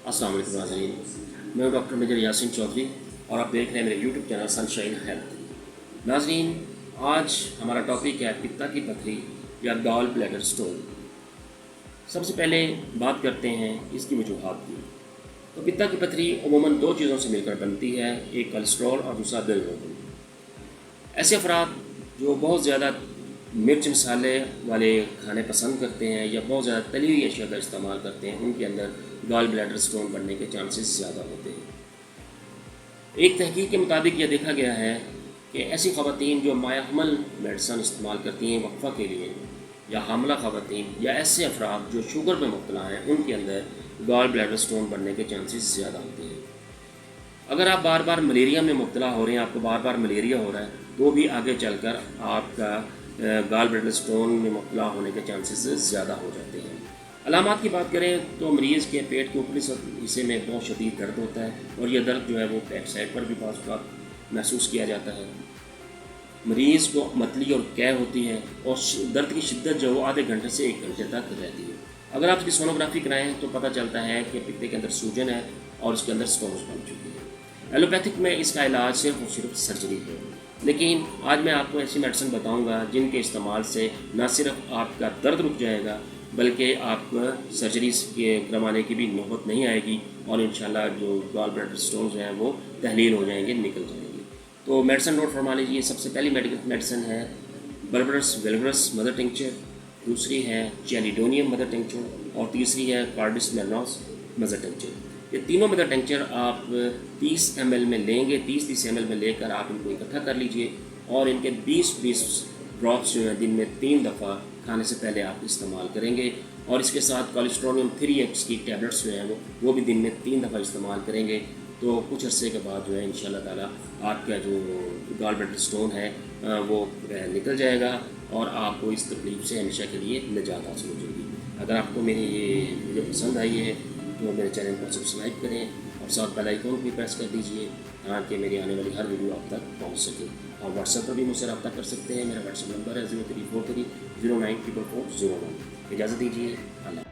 अस्सलाम वालेकुम नाज़रीन, मैं डॉक्टर मेजर यासिन चौधरी और आप देख रहे हैं मेरे यूट्यूब चैनल सनशाइन हेल्थ। नाज़रीन, आज हमारा टॉपिक है पित्ता की पथरी या गॉल ब्लैडर स्टोन। सबसे पहले बात करते हैं इसकी वजूहात की। तो पित्ता की पथरी अमूमन दो चीज़ों से मिलकर बनती है, एक कोलेस्ट्रॉल और दूसरा बिलिरुबिन। ऐसे अफराद जो बहुत ज़्यादा मिर्च मसाले वाले खाने पसंद करते हैं या बहुत ज़्यादा तली हुई अशिया का इस्तेमाल करते हैं, उनके अंदर गॉल ब्लैडर स्टोन बनने के चांसेस ज़्यादा होते हैं। एक तहकीक के मुताबिक यह देखा गया है कि ऐसी ख़वातीन जो माया हमल मेडिसन इस्तेमाल करती हैं वक्फा के लिए, या हामला ख़वातीन या ऐसे अफराद जो शुगर में मुब्तला हैं, उनके अंदर गॉल ब्लैडर स्टोन बनने के चांसेस ज़्यादा होते हैं। अगर आप बार बार मलेरिया में मुब्तला हो रहे हैं, आपको बार बार मलेरिया हो रहा है, तो भी आगे चलकर आपका गॉल ब्लैडर स्टोन में मुब्तला होने के चांसेस ज़्यादा हो जाते हैं। अलामात की बात करें तो मरीज़ के पेट के ऊपरी हिस्से में बहुत शदीद दर्द होता है और यह दर्द जो है वो बैक साइड पर भी बात महसूस किया जाता है। मरीज़ को मतली और कै होती है और दर्द की शिद्दत जो वो आधे घंटे से 1 घंटे तक रहती है। अगर आप इसकी सोनोग्राफी कराएं तो पता चलता है कि पित्ते के अंदर सूजन है और उसके अंदर स्टोन्स बन चुकी है। एलोपैथिक में इसका इलाज सिर्फ और सिर्फ सर्जरी है, लेकिन आज मैं आपको ऐसी मेडिसिन बताऊंगा जिनके इस्तेमाल से न सिर्फ आपका दर्द रुक जाएगा बल्कि आपको सर्जरी के करवाने की भी नौबत नहीं आएगी और इंशाल्लाह जो गॉल ब्लैडर स्टोन्स हैं वो तहलील हो जाएंगे, निकल जाएंगे। तो मेडिसिन नोट फरमा लीजिए। सबसे पहली मेडिसिन है बर्बरस वेल्वरस मदर टिंक्चर, दूसरी है चैलिडोनियम मदर टिंक्चर और तीसरी है कार्डिस मेलनॉस मदर टिंक्चर। ये तीनों मदर टिंक्चर आप 30 ml में लेंगे, 30 ml में लेकर आप इनको इकट्ठा कर लीजिए और इनके 20 ड्रॉप्स जो हैं दिन में 3 दफ़ा खाने से पहले आप इस्तेमाल करेंगे। और इसके साथ कोलेस्ट्रोनियम 3x की टैबलेट्स जो हैं वो भी दिन में 3 दफ़ा इस्तेमाल करेंगे। तो कुछ अर्से के बाद जो है इंशाल्लाह ताला आपका जो गॉल ब्लैडर स्टोन है वो निकल जाएगा और आपको इस तकलीफ से हमेशा के लिए निजात हासिल हो जाएगी। अगर आपको मेरी ये वीडियो पसंद आई है तो मेरे चैनल को सब्सक्राइब करें और साथ बेल आइकन भी प्रेस कर दीजिए ताकि मेरी आने वाली हर वीडियो आप तक पहुंच सके। और व्हाट्सएप पर भी मुझसे रब्ता कर सकते हैं। मेरा व्हाट्सएप नंबर है 0343 094441। इजाज़त दीजिए। अल्लाह।